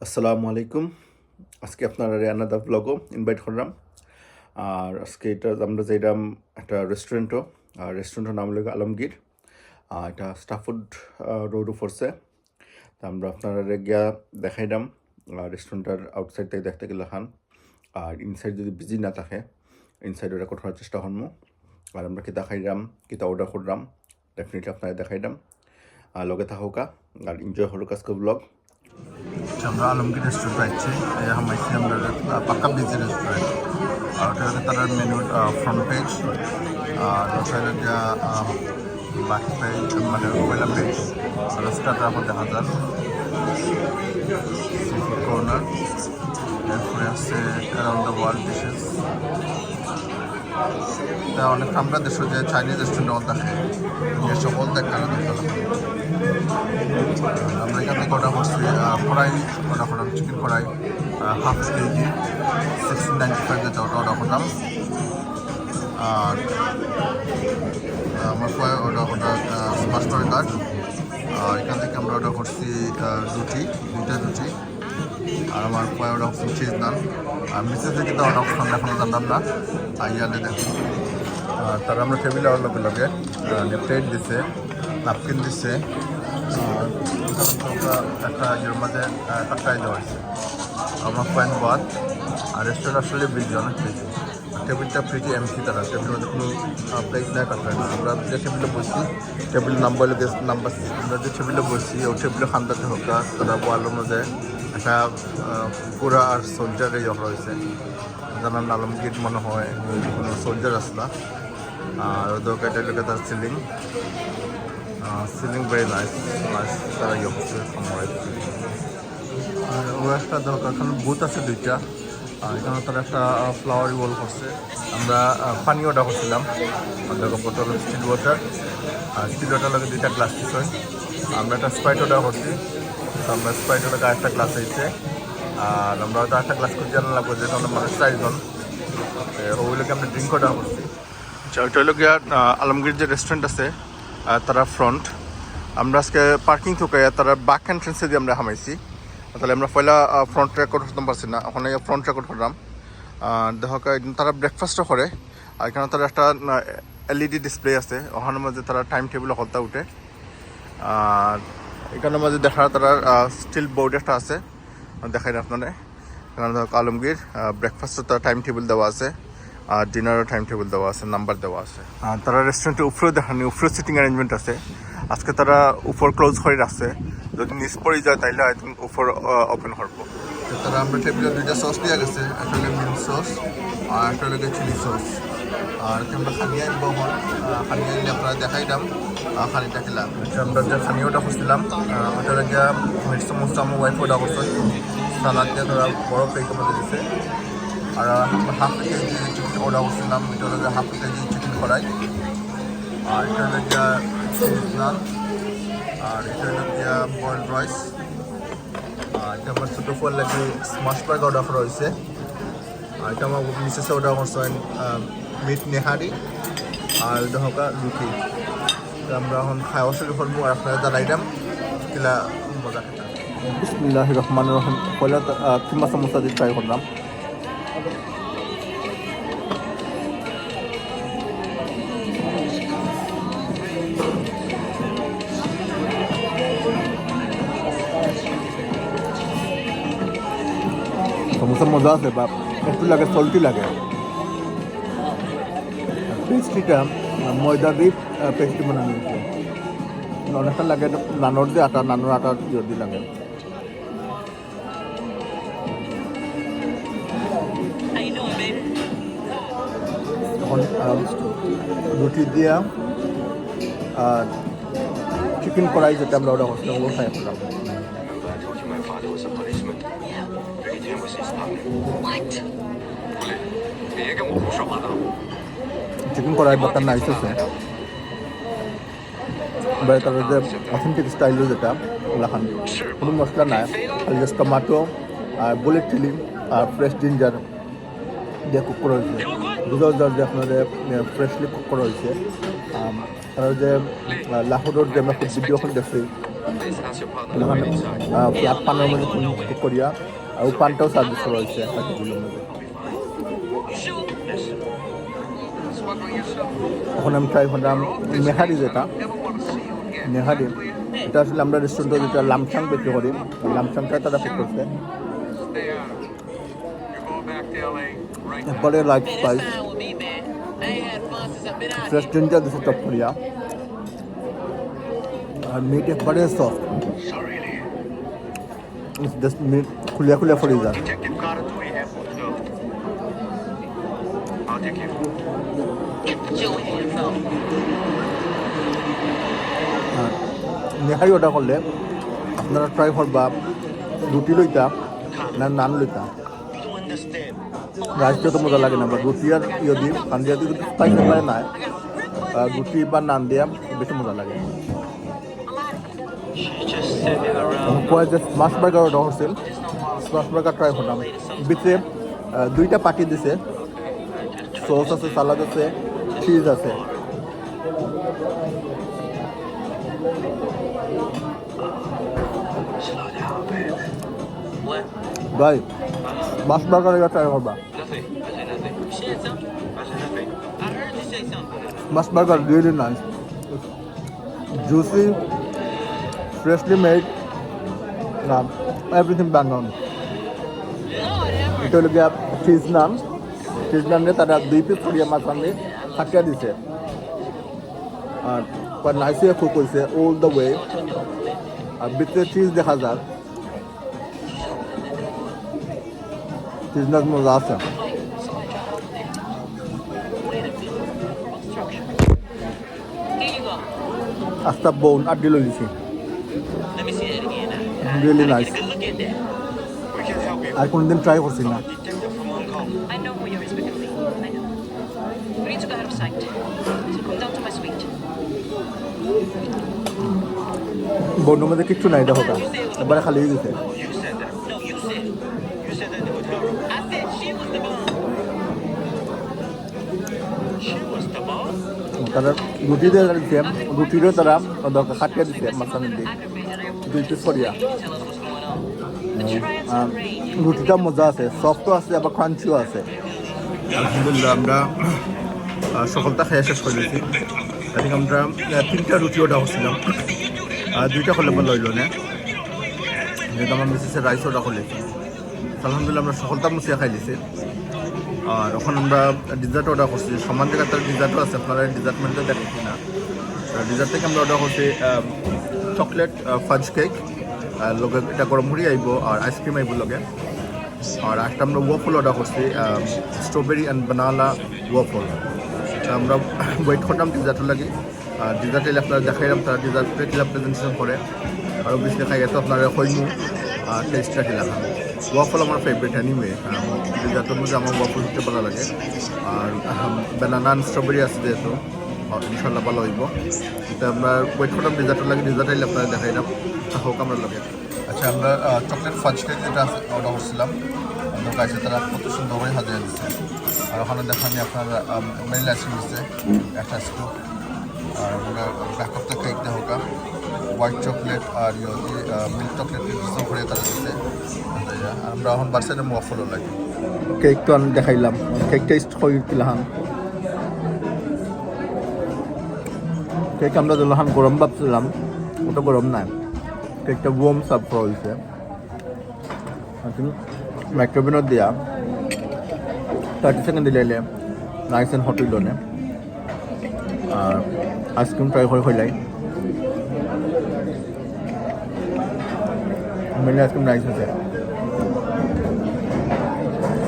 আসসালামু আলাইকুম। আজকে আপনারা আনাদা ব্লগও ইনভাইট করলাম। আর আজকে এটা আমরা যাইলাম একটা রেস্টুরেন্টও। আর রেস্টুরেন্টের নাম হলো আলমগীর। এটা স্টাফুড রোড উপরছে। তা আমরা আপনারা গিয়া দেখাইলাম। রেস্টুরেন্টের আউটসাইড থেকে দেখতে গেলে খান। আর ইনসাইড যদি বিজি না থাকে ইনসাইড ওটা করার চেষ্টা করবো। আর আমরা কি দেখাইলাম কিতা অর্ডার করলাম ডেফিনেটলি আপনারা দেখাইলাম। আর লগে থাকুকা আর এনজয় হলো আজকে ব্লগ। আমরা আলমগীর রেস্টুরেন্ট আইছি হামাইছি আমরা পাক্কা বিজি রেস্টুরেন্ট। আর ওটা হচ্ছে তার মেনুর ফ্রন্ট পেজ আর ওটা বাকি পেজ মানে পয়লা পেজ আর স্টার্টার আমার দেখা যান সিফুড কর্নার, এরপরে আছে অ্যারাউন্ড দ্য ওয়ার্ল্ড ডিশেস। তা অনেক আমরা দেশ যে চাইনিজ রেস্টুরেন্ট দেখে যে সকল দেখানো আমরা এখান থেকে অর্ডার করছি কড়াই অর্ডার করলাম, চিকেন কড়াই হাফ কেজি 1695 যেটা ওটা অর্ডার করলাম। আর আমার পরে অর্ডার করলাম স্মাশ বার্গার। আর এখান থেকে আমরা অর্ডার করছি দুইটা রুটি। আর আমার পরে অর্ডার করছি চিজ নান। আর মিসেস থেকে তো অর্ডার করলাম এখনও জানলাম না, আইয়ালে দেখুন। তারা আমরা টেবিলে লগে লগে প্লেট দিছে, নাপকিন দিছে। একটা ইয়ের মাঝে কাটাই দেওয়া হয়েছে আমার পয়েন্ট বাদ। আর রেস্টুরেন্ট আসলে বিজি অনেক বেশি। টেবিলটা প্রিটি এমসি, তারা টেবিলের মধ্যে কোনো প্লেট নেয় কাটায় না। আমরা যে টেবিলে বসছি টেবিল নাম্বার নাম্বার আমরা যে টেবিলে বসছি ওই টেবিলে খান্দাতে হোক তারা ওয়ালের মধ্যে একটা পুরা আর সোলজার এই রয়েছে জানার আলমগীর মনে হয় কোনো সোলজার আসলা। আর ওদের এটা লোকে তার সিলিং ভেরি নাইস তারা ইয়ে করছে সময়। আর ও একটা দরকার এখানে বুথ আছে দুইটা। আর এখানে তারা একটা ফ্লাওয়ারি ওয়াল করছে। আমরা পানি অর্ডার করছিলাম, দেখো বোতল স্টিল ওয়াটার। আর স্টিল ওয়াটার লাগে দুইটা গ্লাস দিচ্ছে। আমরা একটা স্প্রাইট অর্ডার করছি, আমরা স্প্রাইট ওটাকে একটা গ্লাস হয়েছে। আর আমরা হয়তো একটা গ্লাস করে জানা লাগবো যেটা আমরা মানুষ 4 জন, ওগুলোকে আমরা ড্রিঙ্ক অর্ডার করছি। ওইটা হলো গিয়া আলমগীর যে রেস্টুরেন্ট আছে তারা ফ্রন্ট। আমরা আজকে পার্কিং থেকে তারা ব্যাক এন্ট্রেন্সে দিয়ে আমরা হামাইছি। তাহলে আমরা পয়লা ফ্রন্ট রেকর্ড করতে পারছি না, ওখানে ফ্রন্ট রেকর্ড করলাম। দেখা তারা ব্রেকফাস্টও করে। আর এখানে তারা একটা এলইডি ডিসপ্লে আছে, ওখানের মধ্যে তারা টাইম টেবিল হলতা উঠে। আর এখানের মধ্যে দেখা তারা স্টিল বোর্ড একটা আছে, দেখাই না আপনারা। এখানে আলমগীর ব্রেকফাস্টও তার টাইম টেবিল দেওয়া আছে, আর ডিনারের টাইম টেবিল দেওয়া আছে, নাম্বার দেওয়া আছে। আর তারা রেস্টুরেন্টের উপরেও দেখানি, উপরেও সিটিং অ্যারেঞ্জমেন্ট আছে। আজকে তারা উপর ক্লোজ করে রাখছে, যদি নিচ পড়ে যায় তাইলে হয়তো উপর ওপেন করবো। তারা আমরা টেবিলে দুইটা সস দিয়ে গেছে, একটা হলো মিন্ট সস আর একটা হলো চিলি সস। আর আমরা খানিয়া বহন খানিয়া নিয়ে আপনারা দেখাইলাম, খানিটা খেলাম। আমরা যে খানিয়াটা খুঁজছিলাম ওটা লাগে মিট সমস্ত আমার ওয়াইফ ওটা করছে, সালাদ দিয়ে তারা বড় প্লেটের মধ্যে দিচ্ছে। আর হাফ কেজি চিকেন অর্ডার করছিলাম, এটা হলো হাফ কেজি চিকেন কড়াই। আর এটা হলো গিয়া চিজ নান। আর এটা হলো গিয়া বয়েলড রাইস। আর এটা আমার ছোটো ফোন লাগে স্মাশ বার্গার অর্ডার করা হয়েছে। আর এটা আমার মিসেসে অর্ডার করছেন মিট নেহারি আর দহকা রুটি। আমরা এখন খাওয়া শুরু করবো আর আপনারা জানাইলাম কিলা মজা খেতাম। বিসমিল্লাহির রহমানির রহিম। পয়লা কিমা সামোসা দিয়ে ট্রাই করলাম। সমোসা মজা আছে বা একটু লাগে সল্টি লাগে। পেস্ট্রিটা ময়দা দিয়ে পেস্ট্রি বানানো হয়েছে, অনেকটা লাগে নানোর যে আটা, নানোর আটা যদি লাগে। এখন রুটি দিয়া আর চিকেন কড়াই যেটা আমরা অর্ডার করছিলাম ওগুলো খাই করলাম। চিকেন কড়াই বাটার নাইস আছে, তার যে অথেন্টিক স্টাইলের যেটা লাখান কোনো মশলা নাই, খালি জাস্ট টমাটো আর বুলেট চিলি আর ফ্রেশ জিঞ্জার দিয়ে কুক করা হয়েছে। বুঝা যায় যে আপনাদের ফ্রেশলি কুক করা হয়েছে। আর যে লাহোরের যে আমরা ভিডিওখন দেখছি ফ্ল্যাট পানের মধ্যে কুক করিয়া আর পানটাও সার্ভিস করা হয়েছে একটা টেবিলের মধ্যে। এখন আমি ট্রাই করলাম মেহারি, যেটা মেহারি এটা আসলে আমরা রেস্টুরেন্টে যেটা লামসাং বিক্রি করি, লামসাংটা তারা পিক করছে। এরপরে লাইট স্পাইস ফ্রেশ জিঞ্জার দিচ্ছে টপ করিয়া, আর মিট একবারে সফট, মিট খুলিয়া খুলিয়া ফরি যায়। নেহারি অর্ডার করলে আপনারা ট্রাই করবা রুটি লইতা না নান লইতা। রাইসটা তো মজা লাগে না, বা রুটি আর ইয়ে দিই কারণ যেহেতু কিন্তু স্পাইস মানে নাই, রুটি বা নান দিয়া বেশি মজা লাগে। পরে যে স্মাশ বার্গার অর্ডার করছিল, স্মাশ বার্গার ট্রাই করলাম। ভিতরে দুইটা পাটি দিছে, সস আছে, সালাদ আছে, চিজ আছে। ভাই স্মাশ বার্গার এটা ট্রাই করবা। Smash burger really nice, juicy, freshly made, everything bang on. এটা হলো গিয়া চিজ নান, চিজ নান নিয়ে তারা 2 পিস করিয়া মাছ দিয়ে থাকিয়া দিছে, আর নাইসে কুক হয়েছে অল দ্য ওয়ে, আর ভিতরে চিজ দেখা যায়, চিজ নান মজা আছে। আস্তা বোন আড্ডি লই দিছি, রিয়েলি নাইস। আর কোনদিন ট্রাই করছি না। বন্ধুর মধ্যে কিচ্ছু নাই, দেখো একবারে খালি হয়ে গেছে। তারা রুটি দিয়ে দিচ্ছে, রুটিরও তারা দরকার কাটিয়ে দিচ্ছে মাঝখানে দিয়ে 2 পিস করিয়া। রুটিটা মজা আছে, সফটও আছে, আবার ক্রাঞ্চিও আছে। আলহামদুলিল্লাহ আমরা সকালটা খেয়ে শেষ করে দিয়েছি। এদিকে আমরা 3টা রুটি অর্ডার করছিলাম, আর 2টা করলে বা লইল না, যেহেতু আমার মিসেসের রাইস অর্ডার করলেছি। আলহামদুলিল্লাহ আমরা সকালটা মুছিয়া খাই দিয়েছি। আর এখন আমরা ডিজার্ট অর্ডার করছি, সমান জায়গায় তার ডিজার্টও আছে, আপনারা ডিজার্ট মেনুটা দেখেছি না। ডিজার্ট থেকে আমরা অর্ডার করছি চকলেট ফাজ কেক, লগে এটা গরম মুড়ি আইব আর আইসক্রিম আইব লগে। আর একটা আমরা ওয়াফল অর্ডার করছি, স্ট্রবেরি অ্যান্ড বানানা ওয়াফল। আমরা ওয়েট করলাম ডিজার্টের লাগে, আর ডিজার্ট এলে আপনারা দেখাইলাম তারা ডিজার্টে কিলা প্রেজেন্টেশন করে, আরও বেশি দেখাই গেছে আপনারা হইমু আর টেস্টটা কিলা খান। ওয়াফল আমার ফেভারিট এনিওয়ে, ডিজার্টের মধ্যে আমার ওয়াফল হতে ভালো লাগে। আর বানানা স্ট্রবেরি আছে যেহেতু ইনশাল্লাহ ভালো হইব। এটা আমরা ওয়েট করলাম ডিজার্টের লাগে, ডিজার্ট এলে আপনারা দেখাইলাম হোক আমরা লাগে। আচ্ছা আমরা চকলেট ফাজ কেক যেটা অর্ডার করছিলাম, আমাদের কাছে তারা কত সুন্দর করে সাজিয়ে দিচ্ছে। আর ওখানে দেখানি আপনারা ভ্যানিলা আইসক্রিম দিচ্ছে একটা স্কুপ, আর আমরা ব্যাকআপটা কেক দেওয়া হোক হোয়াইট চকলেট আর মিল্ক চকলেট করে তারা দিচ্ছে। আমরা এখন বার্সাইডে ওয়াফলও লাগে। কেক তো আমি দেখাইলাম, কেক টেস্ট করে দিলাম। কেক আমরা যখন গরম ভাবছিলাম ওটা গরম নাই, কেকটা ওয়ার্ম সার্ভ করা হয়েছে। মাইক্রোওভেনত দিয়া 30 সেকেন্ড দিলে নাইস অ্যান্ড হট হইল না। আর আইসক্রিম ট্রাই করে হইলাই, মেনলি আইসক্রিম নাইস আছে।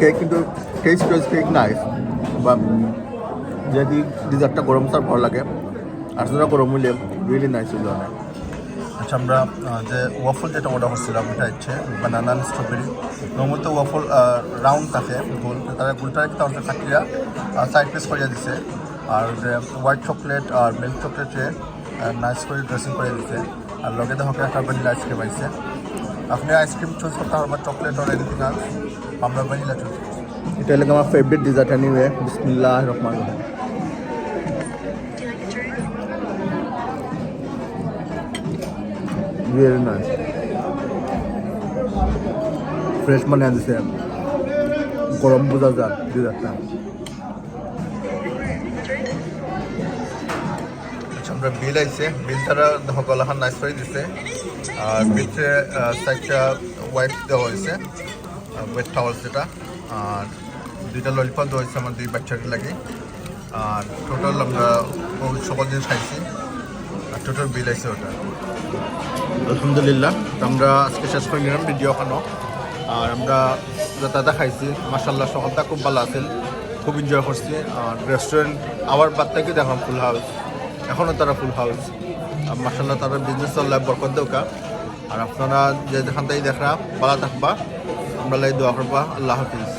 কেক কিন্তু টেস্ট কেক নাইস, বা যদি ডিজার্টটা গরম সার্ভ ভালো লাগে, আর সেটা গরম হইলে রিয়েলি নাইস হইল না। আচ্ছা আমরা যে ওয়াফল যেটা অর্ডার করছিলাম ওটা হচ্ছে বানানা স্ট্রবেরি। নর্মাল ওয়াফল রাউন্ড থাকে গোল, তারা গোলটা কিন্তু আমাদের কাটিয়া 4 পিস করিয়া দিছে। আর যে হোয়াইট চকলেট আর মিল্ক চকলেটে নাইস করে ড্রেসিং করে দিছে। আর লগে দেখো একটা ভ্যানিলা আইসক্রিম আইসে। আপনি আইসক্রিম চুজ করতে পারবেন চকলেট আর এনিথিং আর আমরা ভ্যানিলা চুজ করছি। এটা হলো আমার ফেভারিট ডিজার্ট এনিওয়ে। বিসমিল্লাহির রহমানির রহিম। রিয়েলি নাইস ফ্রেশ মানে দিছে গরম বোঝা যাক দুই একটা আমরা বিল আইছে বিল তারা গলাখান নাইস করে দিছে আর বিলতে চারটা ওয়াইপ দেওয়া হয়েছে ওয়েট টাওয়াল যেটা আর দুইটা ললিপপ দেওয়া হয়েছে আমার দুই বাচ্চাকে লাগে আর টোটাল আমরা সকল জিনিস খাইছি আর টোটাল বিল আইছে ওটা আলহামদুলিল্লাহ আমরা আজকে শেষ করে নিলাম ভিডিওখানো আর আমরা দাদা খাইছি মাসাল্লাহ সকালটা খুব ভালো আছে খুব এনজয় করছি আর রেস্টুরেন্ট আবার বাদ থেকে দেখলাম ফুল হাউস এখনও তারা ফুল হাউস আর মাসাল্লাহ তারা বিজনেস চললে বরকত দেওকা আর আপনারা যে যেখান থেকে দেখা ভালো থাকবা আমরা লাই দোয়া করবা আল্লাহ হাফিজ